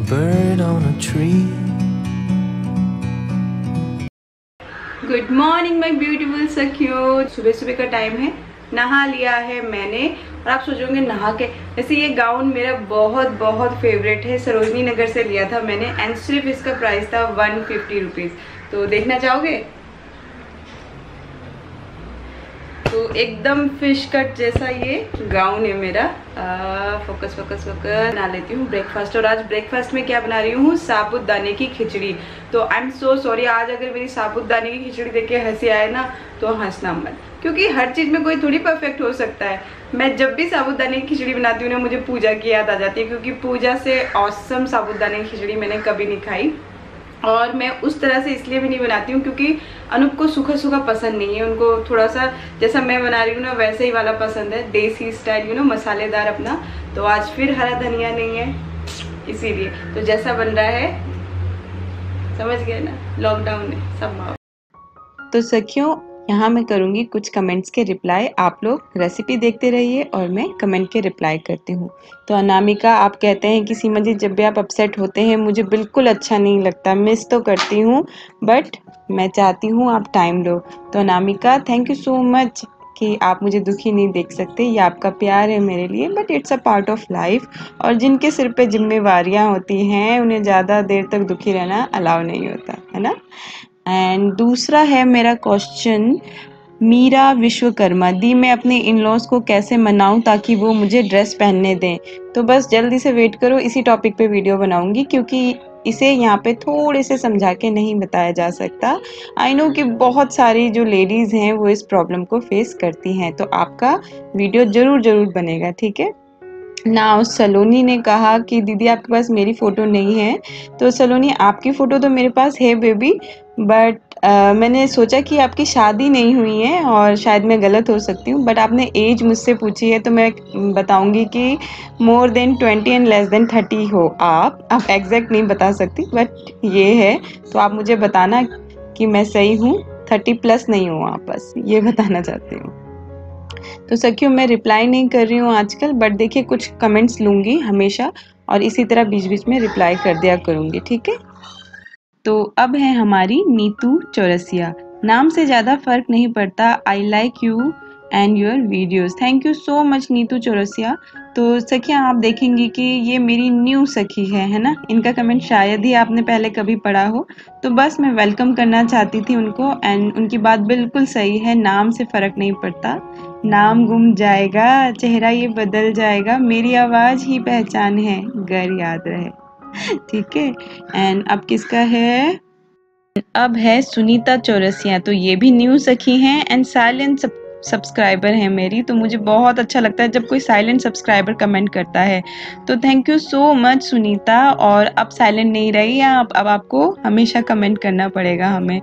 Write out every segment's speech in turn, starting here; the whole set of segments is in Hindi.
bird on a tree. Good morning my beautiful सखियों। सुबह सुबह का टाइम है, नहा लिया है मैंने। और आप सोचोगे नहा के, वैसे ये गाउन मेरा बहुत बहुत फेवरेट है, सरोजनी नगर से लिया था मैंने एंड सिर्फ इसका प्राइस था 150 रुपीज़। तो देखना चाहोगे? तो एकदम फिश कट जैसा ये गाउन है मेरा। Focus focus focus. बना लेती हूँ ब्रेकफास्ट। और आज ब्रेकफास्ट में क्या बना रही हूँ? साबूदाने की खिचड़ी। तो आई एम सो सॉरी, आज अगर मेरी साबूदाने की खिचड़ी देख के हंसी आए ना तो हंसना मत, क्योंकि हर चीज़ में कोई थोड़ी परफेक्ट हो सकता है। मैं जब भी साबूदाने की खिचड़ी बनाती हूँ ना, मुझे पूजा की याद आ जाती है, क्योंकि पूजा से ऑसम साबूदाने की खिचड़ी मैंने कभी नहीं खाई। और मैं उस तरह से इसलिए भी नहीं बनाती हूँ क्योंकि अनूप को सूखा सूखा पसंद नहीं है। उनको थोड़ा सा जैसा मैं बना रही हूँ ना वैसे ही वाला पसंद है, देसी स्टाइल मसालेदार अपना। तो आज फिर हरा धनिया नहीं है, इसीलिए तो जैसा बन रहा है समझ गए ना, लॉकडाउन है सब माँ। तो सखियों, यहाँ मैं करूँगी कुछ कमेंट्स के रिप्लाई। आप लोग रेसिपी देखते रहिए और मैं कमेंट के रिप्लाई करती हूँ। तो अनामिका, आप कहते हैं कि सीमा जी जब भी आप अपसेट होते हैं मुझे बिल्कुल अच्छा नहीं लगता, मिस तो करती हूँ बट मैं चाहती हूँ आप टाइम लो। तो Anamika, thank you so much कि आप मुझे दुखी नहीं देख सकते, ये आपका प्यार है मेरे लिए, but it's a part of life. और जिनके सिर पे जिम्मेवारियाँ होती हैं उन्हें ज़्यादा देर तक दुखी रहना अलाउ नहीं होता है ना। एंड दूसरा है मेरा क्वेश्चन, मीरा विश्वकर्मा दी, मैं अपने इन लॉज को कैसे मनाऊं ताकि वो मुझे ड्रेस पहनने दें? तो बस जल्दी से वेट करो, इसी टॉपिक पे वीडियो बनाऊंगी, क्योंकि इसे यहाँ पे थोड़े से समझा के नहीं बताया जा सकता। आई नो कि बहुत सारी जो लेडीज़ हैं वो इस प्रॉब्लम को फेस करती हैं, तो आपका वीडियो ज़रूर बनेगा, ठीक है ना। सलोनी ने कहा कि दीदी आपके पास मेरी फ़ोटो नहीं है। तो सलोनी, आपकी फ़ोटो तो मेरे पास है बेबी, बट मैंने सोचा कि आपकी शादी नहीं हुई है और शायद मैं गलत हो सकती हूँ, बट आपने एज मुझसे पूछी है तो मैं बताऊँगी कि more than 20 and less than 30 हो आप एग्जैक्ट नहीं बता सकती, बट ये है। तो आप मुझे बताना कि मैं सही हूँ, 30 प्लस नहीं हूँ आप, बस ये बताना चाहती हूँ। तो सखियों, मैं रिप्लाई नहीं कर रही हूँ आजकल, बट देखिए कुछ कमेंट्स लूँगी हमेशा और इसी तरह बीच बीच में रिप्लाई कर दिया करूँगी, ठीक है। तो अब है हमारी नीतू चौरसिया, नाम से ज़्यादा फर्क नहीं पड़ता, I like you and your videos. Thank you so much Neetu Chaurasia. तो सखियाँ, आप देखेंगी कि ये मेरी न्यू सखी है ना। इनका कमेंट शायद ही आपने पहले कभी पढ़ा हो, तो बस मैं वेलकम करना चाहती थी उनको। एंड उनकी बात बिल्कुल सही है, नाम से फ़र्क नहीं पड़ता, नाम गुम जाएगा, चेहरा ये बदल जाएगा, मेरी आवाज़ ही पहचान है, गर याद रहे, ठीक है। एंड अब किसका है? अब है सुनीता चौरसिया। तो ये भी न्यू सखी हैं एंड साइलेंट सब्सक्राइबर है मेरी। तो मुझे बहुत अच्छा लगता है जब कोई साइलेंट सब्सक्राइबर कमेंट करता है, तो thank you so much Sunita. और अब साइलेंट नहीं रही, अब आपको हमेशा कमेंट करना पड़ेगा हमें।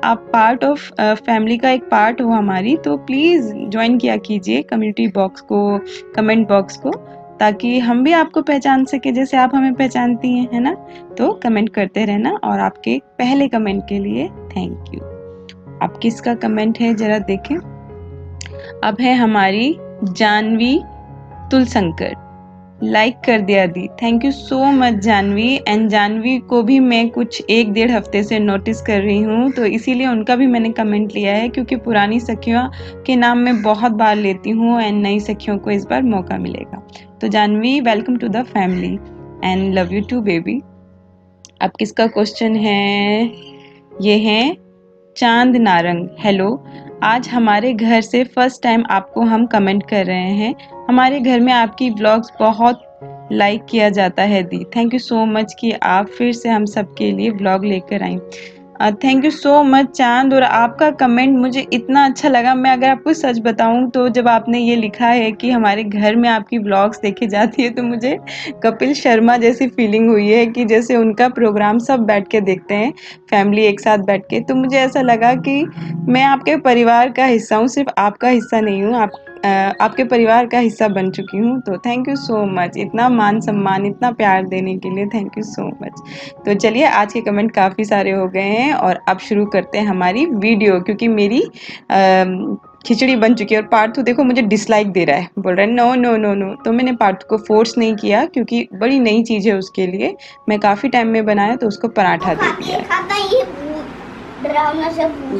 आप पार्ट ऑफ फैमिली का एक पार्ट हो हमारी, तो प्लीज़ ज्वाइन किया कीजिए कम्युनिटी बॉक्स को, कमेंट बॉक्स को, ताकि हम भी आपको पहचान सके जैसे आप हमें पहचानती हैं, है ना। तो कमेंट करते रहना। और आपके पहले कमेंट के लिए थैंक यू। अब किसका कमेंट है जरा देखें। अब है हमारी जानवी तुलशंकर, लाइक कर दिया दी, thank you so much Janhvi. And Janhvi को भी मैं कुछ 1-1.5 हफ्ते से नोटिस कर रही हूँ, तो इसीलिए उनका भी मैंने कमेंट लिया है, क्योंकि पुरानी सखियों के नाम मैं बहुत बार लेती हूँ एंड नई सखियों को इस बार मौका मिलेगा। तो Janvi, welcome to the family and love you too baby. अब किसका क्वेश्चन है? ये है चांद नारंग, हेलो, आज हमारे घर से फर्स्ट टाइम आपको हम कमेंट कर रहे हैं। हमारे घर में आपकी व्लॉग्स बहुत लाइक किया जाता है दी, थैंक यू सो मच कि आप फिर से हम सब के लिए व्लॉग लेकर आई। थैंक यू सो मच चांद। और आपका कमेंट मुझे इतना अच्छा लगा, मैं अगर आपको सच बताऊं तो जब आपने ये लिखा है कि हमारे घर में आपकी व्लॉग्स देखी जाती है, तो मुझे कपिल शर्मा जैसी फीलिंग हुई है कि जैसे उनका प्रोग्राम सब बैठ के देखते हैं, फैमिली एक साथ बैठ के। तो मुझे ऐसा लगा कि मैं आपके परिवार का हिस्सा हूँ, सिर्फ आपका हिस्सा नहीं हूँ, आपके परिवार का हिस्सा बन चुकी हूँ। तो थैंक यू सो मच, इतना मान सम्मान, इतना प्यार देने के लिए थैंक यू सो मच। तो चलिए, आज के कमेंट काफ़ी सारे हो गए हैं और अब शुरू करते हैं हमारी वीडियो, क्योंकि मेरी खिचड़ी बन चुकी है। और पार्थू देखो मुझे डिसलाइक दे रहा है, बोल रहा है नो नो नो नो। तो मैंने पार्थू को फोर्स नहीं किया क्योंकि बड़ी नई चीज़ है उसके लिए। मैं काफ़ी टाइम में बनाया तो उसको पराठा दे दिया है।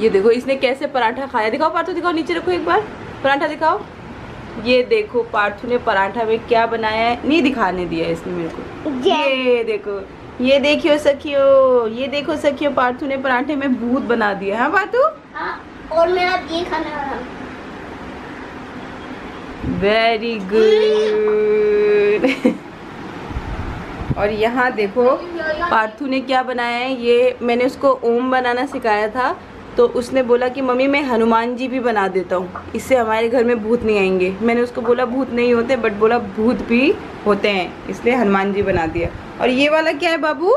ये देखो इसने कैसे पराठा खाया, दिखाओ पार्थू, दिखाओ, नीचे रखो एक बार, पराठा दिखाओ। ये देखो पार्थू ने पराठा में क्या बनाया है, नहीं दिखाने दिया इसने मेरे को। ये देखो, ये देखियो सखियो, ये देखो सखियो, पार्थू ने पराठे में भूत बना दिया है पार्थू। हाँ, और मेरा ये खाने वाला। Very good. और यहाँ देखो पार्थू ने क्या बनाया है, ये मैंने उसको ओम बनाना सिखाया था तो उसने बोला कि मम्मी मैं हनुमान जी भी बना देता हूँ, इससे हमारे घर में भूत नहीं आएंगे। मैंने उसको बोला भूत नहीं होते, बट बोला भूत भी होते हैं, इसलिए हनुमान जी बना दिया। और ये वाला क्या है बाबू?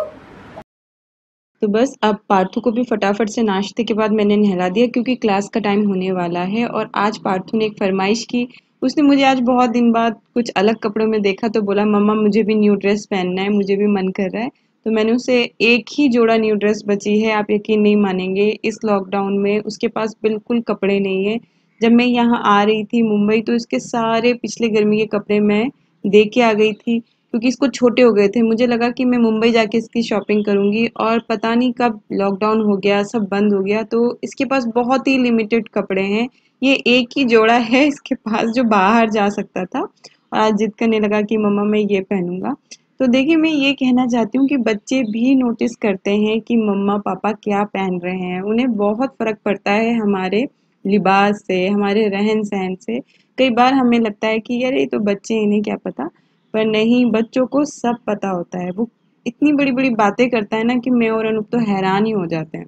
तो बस अब पार्थू को भी फटाफट से नाश्ते के बाद मैंने नहला दिया क्योंकि क्लास का टाइम होने वाला है। और आज पार्थू ने एक फरमाइश की, उसने मुझे आज बहुत दिन बाद कुछ अलग कपड़ों में देखा तो बोला मम्मा मुझे भी न्यू ड्रेस पहनना है, मुझे भी मन कर रहा है। तो मैंने उसे एक ही जोड़ा न्यू ड्रेस बची है, आप यकीन नहीं मानेंगे इस लॉकडाउन में उसके पास बिल्कुल कपड़े नहीं है। जब मैं यहाँ आ रही थी मुंबई तो इसके सारे पिछले गर्मी के कपड़े मैं दे के आ गई थी क्योंकि इसको छोटे हो गए थे। मुझे लगा कि मैं मुंबई जाके इसकी शॉपिंग करूंगी और पता नहीं कब लॉकडाउन हो गया, सब बंद हो गया, तो इसके पास बहुत ही लिमिटेड कपड़े हैं। ये एक ही जोड़ा है इसके पास जो बाहर जा सकता था और आज जिद करने लगा कि मम्मा मैं ये पहनूंगा। तो देखिए मैं ये कहना चाहती हूँ कि बच्चे भी नोटिस करते हैं कि मम्मा पापा क्या पहन रहे हैं, उन्हें बहुत फ़र्क पड़ता है हमारे लिबास से, हमारे रहन सहन से। कई बार हमें लगता है कि यार ये तो बच्चे हैं, इन्हें क्या पता, पर नहीं, बच्चों को सब पता होता है। वो इतनी बड़ी बड़ी बातें करता है ना कि मैं और अनूप तो हैरान ही हो जाते हैं।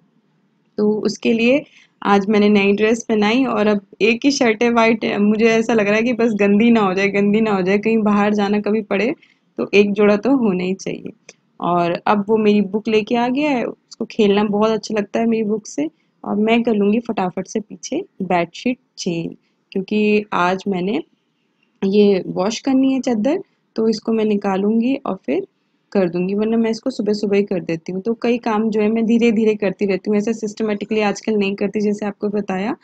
तो उसके लिए आज मैंने नई ड्रेस पहनाई और अब एक ही शर्ट है वाइट। मुझे ऐसा लग रहा है कि बस गंदी ना हो जाए, गंदी ना हो जाए, कहीं बाहर जाना कभी पड़े तो एक जोड़ा तो होना ही चाहिए। और अब वो मेरी बुक लेके आ गया है, उसको खेलना बहुत अच्छा लगता है मेरी बुक से। और मैं कर लूँगी फटाफट से पीछे बेडशीट चेंज क्योंकि आज मैंने ये वॉश करनी है चादर, तो इसको मैं निकालूंगी और फिर कर दूंगी, वरना मैं इसको सुबह सुबह ही कर देती हूँ। तो कई काम जो है मैं धीरे धीरे करती रहती हूँ, ऐसे सिस्टमेटिकली आजकल नहीं करती जैसे आपको बताया,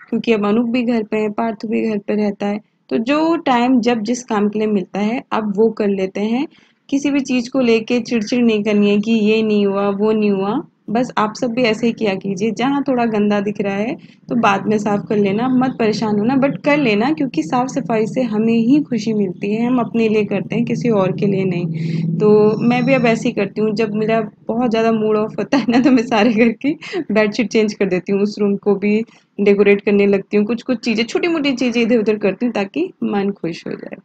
क्योंकि अब अनूप भी घर पे है, पार्थू भी घर पे रहता है। तो जो टाइम जब जिस काम के लिए मिलता है अब वो कर लेते हैं। किसी भी चीज़ को लेके चिड़चिड़ नहीं करनी है कि ये नहीं हुआ वो नहीं हुआ। बस आप सब भी ऐसे ही किया कीजिए, जहाँ थोड़ा गंदा दिख रहा है तो बाद में साफ कर लेना, मत परेशान होना, बट कर लेना क्योंकि साफ सफाई से हमें ही खुशी मिलती है, हम अपने लिए करते हैं किसी और के लिए नहीं। तो मैं भी अब ऐसे ही करती हूँ, जब मेरा बहुत ज़्यादा मूड ऑफ होता है ना तो मैं सारे घर की बेडशीट चेंज कर देती हूँ, उस रूम को भी डेकोरेट करने लगती हूँ, कुछ कुछ चीज़ें, छोटी मोटी चीज़ें इधर उधर करती हूँ ताकि मन खुश हो जाए।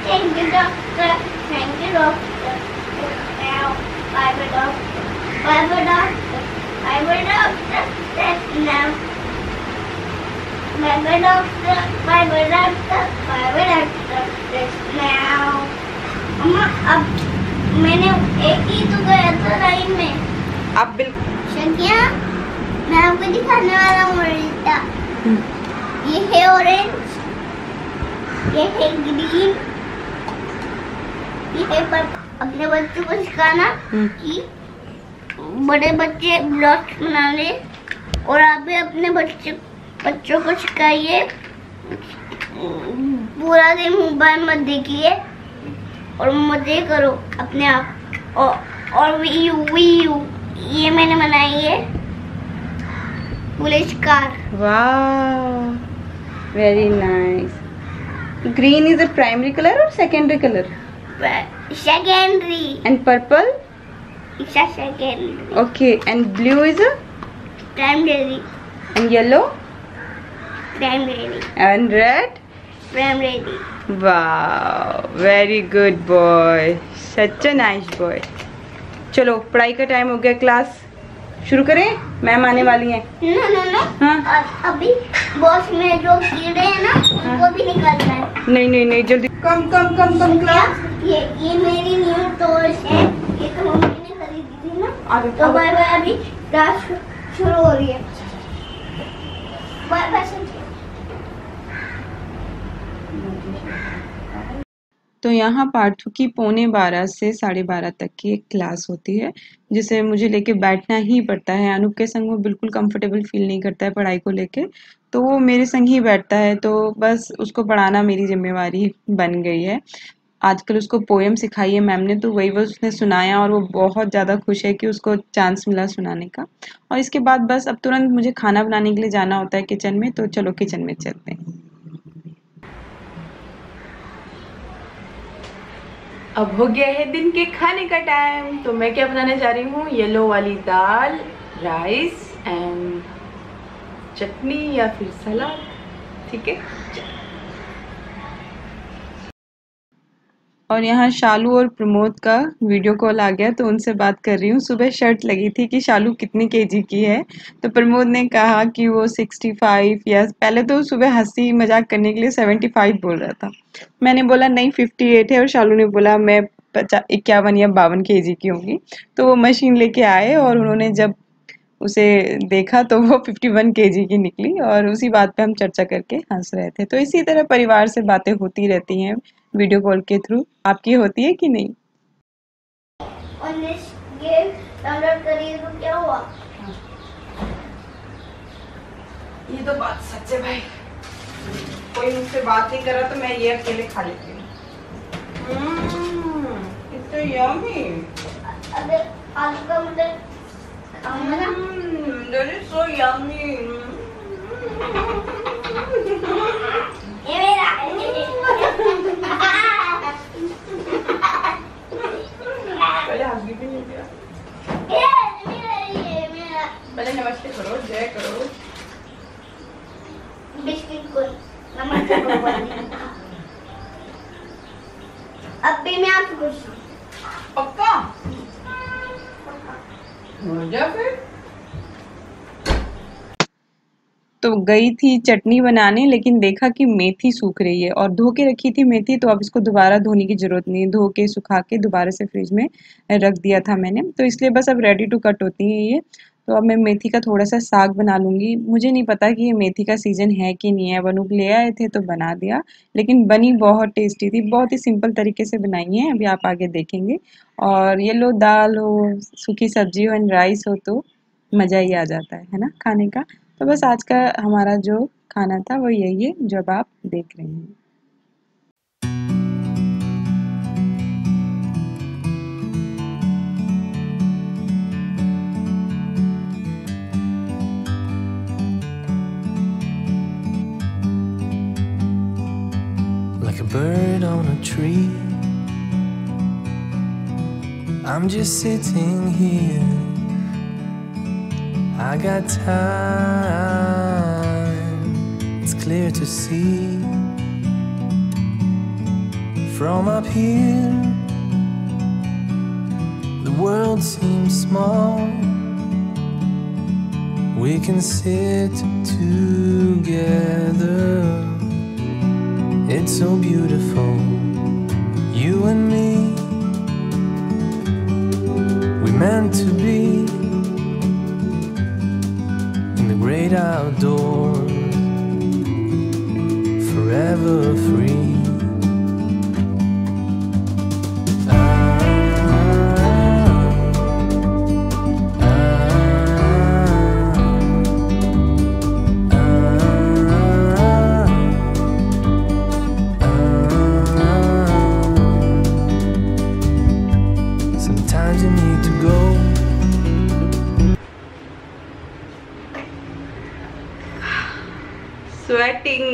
Thank you, doctor. Thank you, doctor. Now, bye-bye, doctor. Bye-bye, doctor. Bye-bye, doctor. Now. Bye-bye, doctor. Bye-bye, doctor. Bye-bye, doctor. Now. अम्मा, अब मैंने एक ही तो गया था लाइन में। अब बिल्कुल शकिया, मैं आपको दिखाने वाला हूँ उल्टा। ये है ऑरेंज, ये है ग्रीन, ये पर अपने बच्चों को सिखाना कि बड़े बच्चे ब्लॉक्स बना ले और आप भी अपने बच्चों को सिखाइए। पूरा दिन मोबाइल मत देखिए और मजे करो अपने आप। और वीयू ये मैंने बनाई है पुलिस कार। वाह, very nice. Green is a primary color or secondary color? Secondary. And purple? It's a secondary. Okay. And blue is a? Primary. And yellow? Primary. And red? Primary. Wow, very good boy. Such a nice boy. चलो पढ़ाई का टाइम हो गया, क्लास शुरू करें, मैम आने वाली हैं। नो। हाँ? अभी बॉस में जो कीड़े हैं ना उनको भी निकालना है। नहीं जल्दी कम क्लास। ये मेरी न्यू टॉयज है, ये तो मम्मी ने खरीदी थी ना। तो बाय बाय, अभी क्लास शुरू हो रही है। Bye bye. तो यहाँ पार्ट 2 की 11:15 से 12:30 तक की एक क्लास होती है, जिसे मुझे लेके बैठना ही पड़ता है। अनूप के संग वो बिल्कुल कंफर्टेबल फील नहीं करता है पढ़ाई को लेके, तो वो मेरे संग ही बैठता है, तो बस उसको पढ़ाना मेरी ज़िम्मेवारी बन गई है। आजकल उसको पोएम सिखाई है मैम ने, तो वही बस उसने सुनाया और वो बहुत ज़्यादा खुश है कि उसको चांस मिला सुनाने का। और इसके बाद बस अब तुरंत मुझे खाना बनाने के लिए जाना होता है किचन में, तो चलो किचन में चलते हैं। अब हो गया है दिन के खाने का टाइम, तो मैं क्या बनाने जा रही हूँ, येलो वाली दाल, राइस एंड चटनी या फिर सलाद। ठीक है, और यहाँ शालू और प्रमोद का वीडियो कॉल आ गया, तो उनसे बात कर रही हूँ। सुबह शर्त लगी थी कि शालू कितनी केजी की है, तो प्रमोद ने कहा कि वो 65, या पहले तो सुबह हंसी मजाक करने के लिए 75 बोल रहा था। मैंने बोला नहीं 58 है, और शालू ने बोला मैं 51 या 52 केजी की होंगी। तो वो मशीन लेके आए और उन्होंने जब उसे देखा तो वो 51 केजी की निकली, और उसी बात पे हम चर्चा करके हंस रहे थे। तो इसी तरह परिवार से बातें होती रहती हैं वीडियो कॉल के थ्रू। आपकी होती है कि नहीं? ये डाउनलोड करिए तो क्या हुआ? ये तो बात सच है भाई, कोई मुझसे बात नहीं कर रहा तो मैं ये अकेले खा लेती हूँ। It's yummy. अगर आलू का मटर खाऊंगा ना, that is so yummy। ये मेरा पहले हंसी भी नहीं दिया, ये मेरा पहले नमस्ते करो, जय करो। बिस्किट को नमस्ते करो। अब भी मैं आपसे कुछ पक्का हो जा फिर। तो गई थी चटनी बनाने, लेकिन देखा कि मेथी सूख रही है, और धो के रखी थी मेथी, तो अब इसको दोबारा धोने की जरूरत नहीं है। धो के सुखा के दोबारा से फ्रिज में रख दिया था मैंने, तो इसलिए बस अब रेडी टू कट होती है ये। तो अब मैं मेथी का थोड़ा सा साग बना लूँगी। मुझे नहीं पता कि ये मेथी का सीजन है कि नहीं है, अनूप ले आए थे तो बना दिया, लेकिन बनी बहुत टेस्टी थी। बहुत ही सिंपल तरीके से बनाई है, अभी आप आगे देखेंगे। और ये लो दाल हो, सूखी सब्जी हो एंड राइस हो, तो मज़ा ही आ जाता है ना खाने का। तो बस आज का हमारा जो खाना था वो यही है जो अब आप देख रहे हैं। Like a bird on a tree, I'm just sitting here. I got time, it's clear to see. From up here, the world seems small. We can sit together, it's so beautiful. You and me, we meant to be great outdoors, forever free. Sometimes you need to go. Sweating.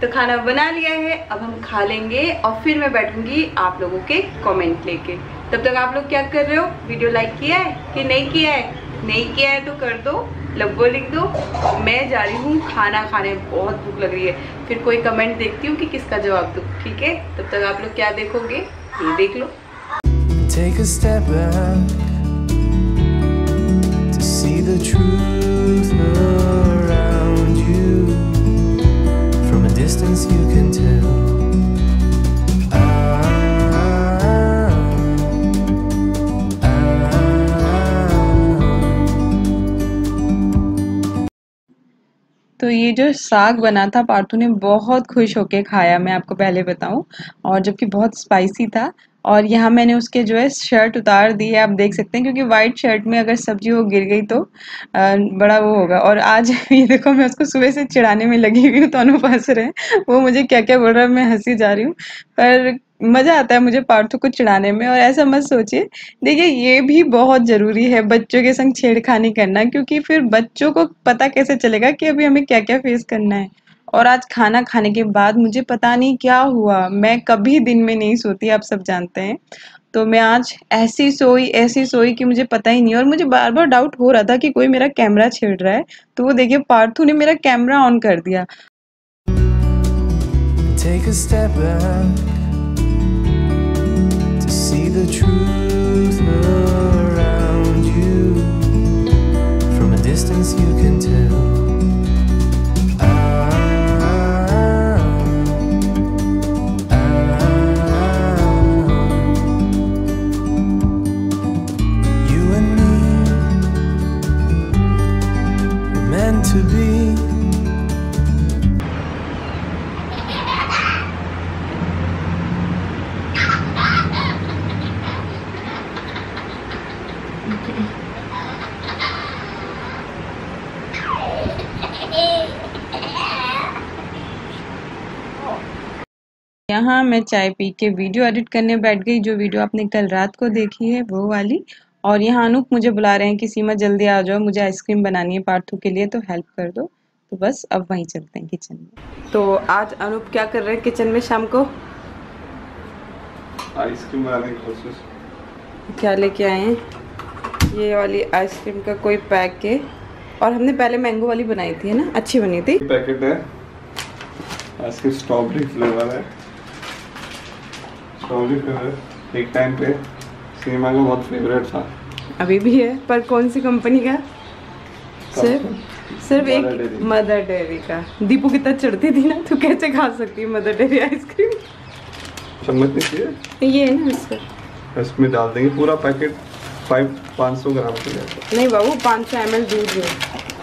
तो खाना बना लिया है, अब हम खा लेंगे और फिर मैं बैठूंगी आप लोगों के कमेंट लेके। तब तक आप लोग क्या कर रहे हो? वीडियो लाइक किया है कि नहीं किया है? नहीं किया है तो कर दो, लव लिख दो। मैं जा रही हूँ खाना खाने, बहुत भूख लग रही है। फिर कोई कमेंट देखती हूँ कि किसका जवाब दूँ, ठीक है? तब तक आप लोग क्या देखोगे ये देख लो। Take a step back to see the truth around you. From a distance you can tell. तो ये जो साग बना था पार्थू ने बहुत खुश होके खाया, मैं आपको पहले बताऊं, और जबकि बहुत स्पाइसी था। और यहाँ मैंने उसके जो है शर्ट उतार दी है, आप देख सकते हैं, क्योंकि वाइट शर्ट में अगर सब्जी वो गिर गई तो बड़ा वो होगा। और आज ये देखो मैं उसको सुबह से चिढ़ाने में लगी हुई हूँ, तो अनूप हंस रहे हैं, वो मुझे क्या क्या बोल रहा है, मैं हंसी जा रही हूँ। पर मजा आता है मुझे पार्थू को चिढ़ाने में। और ऐसा मत सोचिए, देखिए ये भी बहुत जरूरी है बच्चों के संग छेड़खानी करना, क्योंकि फिर बच्चों को पता कैसे चलेगा कि अभी हमें क्या क्या फेस करना है। और आज खाना खाने के बाद मुझे पता नहीं क्या हुआ, मैं कभी दिन में नहीं सोती, आप सब जानते हैं। तो मैं आज ऐसी सोई कि मुझे पता ही नहीं। और मुझे बार बार डाउट हो रहा था कि कोई मेरा कैमरा छेड़ रहा है, तो वो देखिए पार्थू ने मेरा कैमरा ऑन कर दिया। Take a step back to see the truth around you. From a distance you can tell. You and me were meant to be. यहाँ मैं चाय पी के वीडियो एडिट करने बैठ गई, जो वीडियो आपने कल रात को देखी है वो वाली। और यहाँ अनूप मुझे बुला रहे हैं कि सीमा जल्दी आ जाओ, मुझे आइसक्रीम बनानी है पार्थू के लिए, तो हेल्प कर दो। तो बस अब वहीं चलते हैं किचन में। तो आज अनूप क्या कर रहे हैं किचन में शाम को? आइसक्रीम बनाने की कोशिश। क्या लेके आए हैं? ये वाली आइसक्रीम का कोई पैक है, और हमने पहले मैंगो वाली बनाई थी, है ना, अच्छी बनी थी। पैकेट है आइसक्रीम, स्ट्रॉबेरी फ्लेवर है। स्ट्रॉबेरी फ्लेवर एक टाइम पे सीमा का बहुत फेवरेट था, अभी भी है, पर कौन सी कंपनी का? सिर्फ एक मदर डेयरी का। दीपू कितना चढ़ती थी ना, तू कैसे खा सकती है मदर डेयरी आइसक्रीम? चम्मच नहीं चाहिए, ये है ना, इसमें डाल देंगे पूरा पैकेट 500 ग्राम का जाएगा। नहीं बाबू, 500 ml दूध है,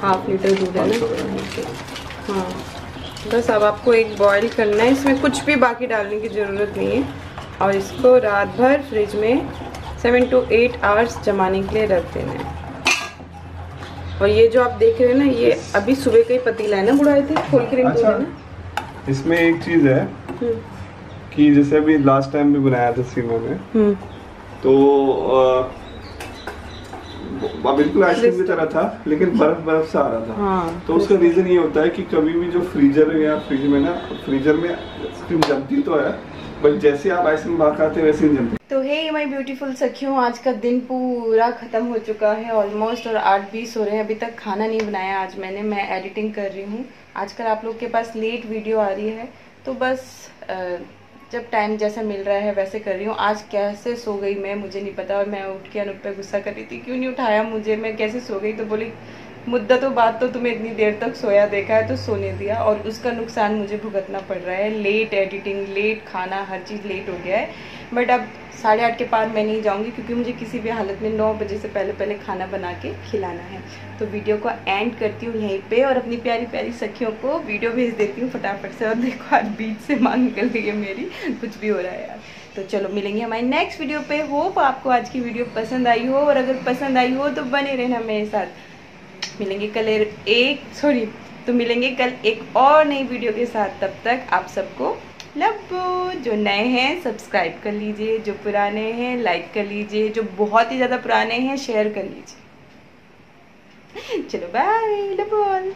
हाफ लीटर दूध है ना। हाँ बस अब आपको एक बॉईल करना है, इसमें कुछ भी बाकी डालने की ज़रूरत नहीं है। और इसको रात भर फ्रिज में 7 to 8 आवर्स जमाने के लिए रख देना है। और ये जो आप देख रहे हैं ना, ये अभी सुबह का ही पतीला है ना, बुढ़ाए थे फुल क्रीम दूध है ना। इसमें एक चीज़ है कि जैसे अभी लास्ट टाइम भी बनाया था सीमा ने, तो बिल्कुल आइसक्रीम की तरह था, लेकिन बर्फ सा आ रहा था। हाँ, तो उसका रीजन ये होता है कि कभी भी जो फ्रीजर या फ्रिज में ना, फ्रीजर में आइसक्रीम जमती तो है, बट जैसे आप आइसक्रीम बाहर खाते हैं वैसे ही जमती। तो हे माय ब्यूटीफुल सखियों, आज का दिन पूरा खत्म हो चुका है ऑलमोस्ट, और 8:20 हो रहे हैं, अभी तक खाना नहीं बनाया आज मैंने। मैं एडिटिंग कर रही हूँ आजकल, आप लोग के पास लेट वीडियो आ रही है, तो बस जब टाइम जैसा मिल रहा है वैसे कर रही हूँ। आज कैसे सो गई मैं, मुझे नहीं पता। और मैं उठ के अनूप पे गुस्सा कर रही थी, क्यों नहीं उठाया मुझे, मैं कैसे सो गई। तो बोली मुद्दतों बाद तो तुम्हें इतनी देर तक सोया देखा है, तो सोने दिया, और उसका नुकसान मुझे भुगतना पड़ रहा है। लेट एडिटिंग, लेट खाना, हर चीज़ लेट हो गया है। बट अब 8:30 के पार मैं नहीं जाऊंगी, क्योंकि मुझे किसी भी हालत में 9 बजे से पहले खाना बना के खिलाना है। तो वीडियो को एंड करती हूँ यहीं पे, और अपनी प्यारी प्यारी सखियों को वीडियो भेज देती हूँ फटाफट से। और देखो आज बीच से मांग निकल रही है मेरी, कुछ भी हो रहा है यार। तो चलो मिलेंगे हमारे नेक्स्ट वीडियो पे। होप आपको आज की वीडियो पसंद आई हो, और अगर पसंद आई हो तो बने रहना मेरे साथ। मिलेंगे कल एक और नई वीडियो के साथ। तब तक आप सबको लव। जो नए हैं सब्सक्राइब कर लीजिए, जो पुराने हैं लाइक कर लीजिए, जो बहुत ही ज़्यादा पुराने हैं शेयर कर लीजिए। चलो बाय, लव ऑल।